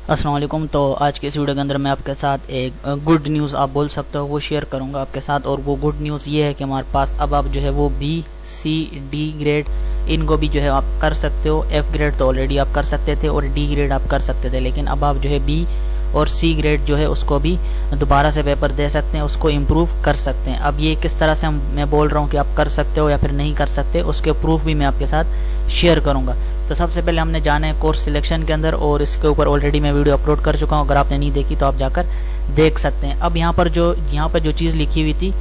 अस्सलाम वालेकुम। तो आज के इस वीडियो के अंदर मैं आपके साथ एक गुड न्यूज़ आप बोल सकते हो वो शेयर करूंगा आपके साथ। और वो गुड न्यूज़ ये है कि हमारे पास अब आप जो है वो बी सी डी ग्रेड इनको भी जो है आप कर सकते हो। एफ ग्रेड तो ऑलरेडी आप कर सकते थे और डी ग्रेड आप कर सकते थे, लेकिन अब आप जो है बी और सी ग्रेड जो है उसको भी दोबारा से पेपर दे सकते हैं, उसको इम्प्रूव कर सकते हैं। अब ये किस तरह से मैं बोल रहा हूँ कि आप कर सकते हो या फिर नहीं कर सकते, उसके प्रूफ भी मैं आपके साथ शेयर करूंगा। तो सबसे पहले हमने जाना है कोर्स सिलेक्शन के अंदर, और इसके ऊपर ऑलरेडी मैं वीडियो अपलोड कर चुका हूँ। अगर आपने नहीं देखी तो आप जाकर देख सकते हैं। अब यहाँ पर जो चीज़ लिखी हुई थी,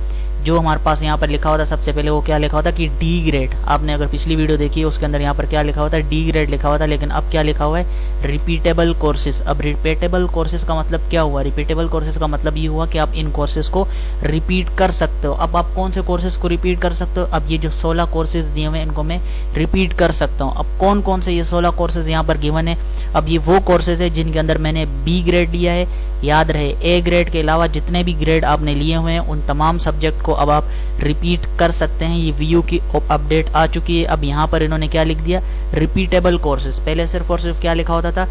जो हमारे पास यहाँ पर लिखा हुआ था, सबसे पहले वो क्या लिखा हुआ था कि डी ग्रेड। आपने अगर पिछली वीडियो देखी है उसके अंदर यहाँ पर क्या लिखा हुआ था, डी ग्रेड लिखा हुआ था, लेकिन अब क्या लिखा हुआ है, रिपीटेबल कोर्सेज। अब रिपीटेबल कोर्सेज का मतलब क्या हुआ? रिपीटेबल कोर्सेज का मतलब ये हुआ कि आप इन कोर्सेज को रिपीट कर सकते हो। अब आप कौन से कोर्सेज को रिपीट कर सकते हो? अब ये जो 16 कोर्सेज दिए हुए हैं इनको मैं रिपीट कर सकता हूँ। अब कौन कौन से ये 16 कोर्सेज यहाँ पर गिवन है? अब ये वो कोर्सेज है जिनके अंदर मैंने बी ग्रेड लिया है। याद रहे, ए ग्रेड के अलावा जितने भी ग्रेड आपने लिए हुए हैं उन तमाम सब्जेक्ट को अब आप रिपीट कर सकते हैं। ये वीयू की अपडेट आ चुकी है। अब यहाँ पर इन्होंने क्या लिख दिया, रिपीटेबल कोर्सेज। पहले सिर्फ और सिर्फ क्या लिखा होता था,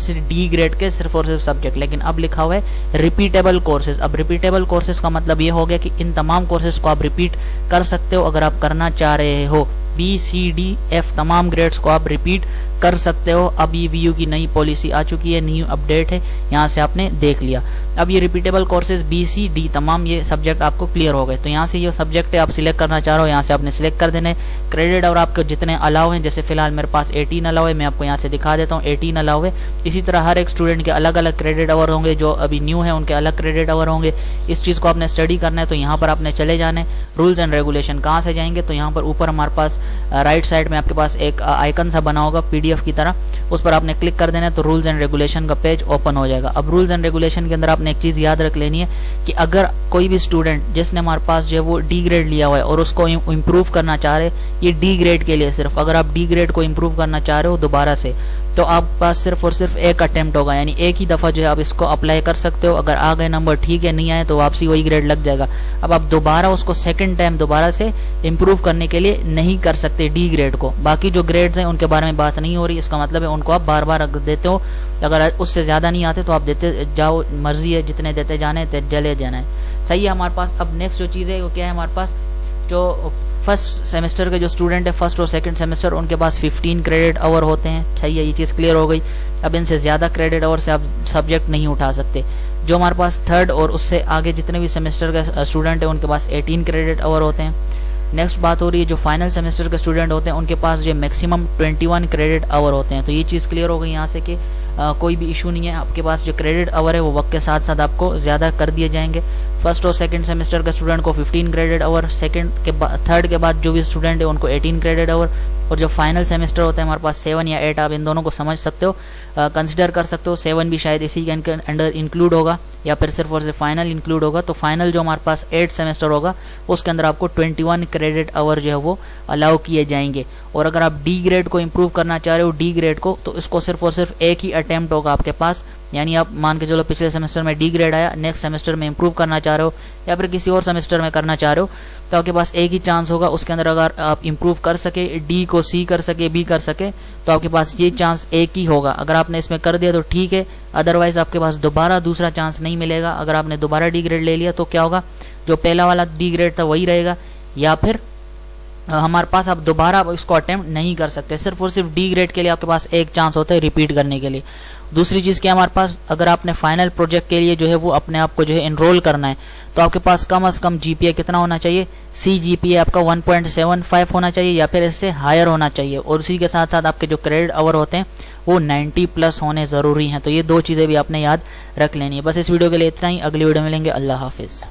डी ग्रेड के सिर्फ और सिर्फ सब्जेक्ट, लेकिन अब लिखा हुआ है रिपीटेबल कोर्सेज। अब रिपीटेबल कोर्सेज का मतलब ये हो गया कि इन तमाम कोर्सेज को आप रिपीट कर सकते हो अगर आप करना चाह रहे हो। बी सी डी एफ तमाम ग्रेड्स को आप रिपीट कर सकते हो। अब ये वीयू की नई पॉलिसी आ चुकी है, न्यू अपडेट है, यहाँ से आपने देख लिया। अब ये repeatable courses B C D तमाम ये सब्जेक्ट आपको क्लियर हो गए। तो यहाँ से ये सब्जेक्ट है आप सिलेक्ट करना चाह रहे हो, यहाँ से आपने सिलेक्ट कर देने। क्रेडिट और आपके जितने अलाउ हैं, जैसे फिलहाल मेरे पास 18 अलाउ है, मैं आपको यहाँ से दिखा देता हूँ 18 अलाउ है। इसी तरह हर एक स्टूडेंट के अलग अलग क्रेडिट आवर होंगे, जो अभी न्यू है उनके अलग क्रेडिट आवर होंगे। इस चीज को आपने स्टडी करना है तो यहाँ पर आपने चले जाना है। रूल्स एंड रेगुलेशन कहाँ से जाएंगे, तो यहाँ पर ऊपर हमारे पास राइट साइड में आपके पास एक आइकन सा बना होगा पीडीएफ की तरह, उस पर आपने क्लिक कर देना है तो रूल्स एंड रेगुलेशन का पेज ओपन हो जाएगा। अब रूल्स एंड रेगुलेशन के अंदर आपने एक चीज याद रख लेनी है कि अगर कोई भी स्टूडेंट जिसने हमारे पास जो है वो डी ग्रेड लिया हुआ है और उसको इम्प्रूव करना चाह रहे, ये डी ग्रेड के लिए सिर्फ, अगर आप डी ग्रेड को इम्प्रूव करना चाह रहे हो दोबारा से, तो आप पास सिर्फ और सिर्फ एक अटेम्प्ट होगा, यानी एक ही दफा जो है आप इसको अप्लाई कर सकते हो। अगर आ गए नंबर ठीक है, नहीं आए तो वापसी वही ग्रेड लग जाएगा। अब आप दोबारा उसको सेकंड टाइम दोबारा से इम्प्रूव करने के लिए नहीं कर सकते डी ग्रेड को। बाकी जो ग्रेड्स हैं उनके बारे में बात नहीं हो रही, इसका मतलब है उनको आप बार बार देते हो। अगर उससे ज्यादा नहीं आते तो आप देते जाओ, मर्जी है, जितने देते जाने चले जाना है। सही है हमारे पास। अब नेक्स्ट जो चीज है वो क्या है, हमारे पास जो फर्स्ट सेमेस्टर के जो स्टूडेंट है, फर्स्ट और सेकंड सेमेस्टर, उनके पास 15 क्रेडिट आवर होते हैं। सही है, ये चीज क्लियर हो गई। अब इनसे ज्यादा क्रेडिट आवर से आप सब्जेक्ट नहीं उठा सकते। जो हमारे पास थर्ड और उससे आगे जितने भी सेमेस्टर का स्टूडेंट है उनके पास 18 क्रेडिट आवर होते हैं। नेक्स्ट बात हो रही है जो फाइनल सेमेस्टर के स्टूडेंट होते हैं उनके पास जो मैक्सिमम 21 क्रेडिट आवर होते हैं। तो ये चीज क्लियर हो गई यहाँ से कि कोई भी इशू नहीं है, आपके पास जो क्रेडिट आवर है वो वक्त के साथ साथ आपको ज्यादा कर दिए जाएंगे। फर्स्ट और सेकंड सेमेस्टर के स्टूडेंट को 15 क्रेडिट आवर, थर्ड के बाद जो भी स्टूडेंट है उनको 18 क्रेडिट आवर, और जो फाइनल सेमेस्टर होता है हमारे पास 7 या 8, आप इन दोनों को समझ सकते हो, कंसिडर कर सकते हो। 7 भी शायद इसी के अंडर इंक्लूड होगा या फिर सिर्फ और सिर्फ फाइनल इंक्लूड होगा। तो फाइनल जो हमारे पास 8 सेमेस्टर होगा उसके अंदर आपको 21 क्रेडिट आवर जो है वो अलाउ किए जाएंगे। और अगर आप डी ग्रेड को इम्प्रूव करना चाह रहे हो, डी ग्रेड को, तो इसको सिर्फ और सिर्फ एक ही अटेम्प्ट होगा आपके पास। यानी आप मान के चलो पिछले सेमेस्टर में डी ग्रेड आया, नेक्स्ट सेमेस्टर में इंप्रूव करना चाह रहे हो या फिर किसी और सेमेस्टर में करना चाह रहे हो, तो आपके पास एक ही चांस होगा। उसके अंदर अगर आप इंप्रूव कर सके, डी को सी कर सके, बी कर सके, तो आपके पास ये चांस एक ही होगा। अगर आपने इसमें कर दिया तो ठीक है, अदरवाइज आपके पास दोबारा दूसरा चांस नहीं मिलेगा। अगर आपने दोबारा डी ग्रेड ले लिया तो क्या होगा, जो पहला वाला डी ग्रेड था वही रहेगा, या फिर हमारे पास आप दोबारा इसको अटेम्प्ट नहीं कर सकते। सिर्फ और सिर्फ डी ग्रेड के लिए आपके पास एक चांस होता है रिपीट करने के लिए। दूसरी चीज क्या हमारे पास, अगर आपने फाइनल प्रोजेक्ट के लिए जो है वो अपने आप को जो है एनरोल करना है, तो आपके पास कम से कम जीपीए कितना होना चाहिए, सी जीपीए आपका 1.75 होना चाहिए या फिर इससे हायर होना चाहिए। और उसी के साथ साथ आपके जो क्रेडिट आवर होते हैं वो 90 प्लस होने जरूरी हैं। तो ये दो चीजें भी आपने याद रख लेनी है। बस इस वीडियो के लिए इतना ही, अगली वीडियो में मिलेंगे। अल्लाह हाफिज।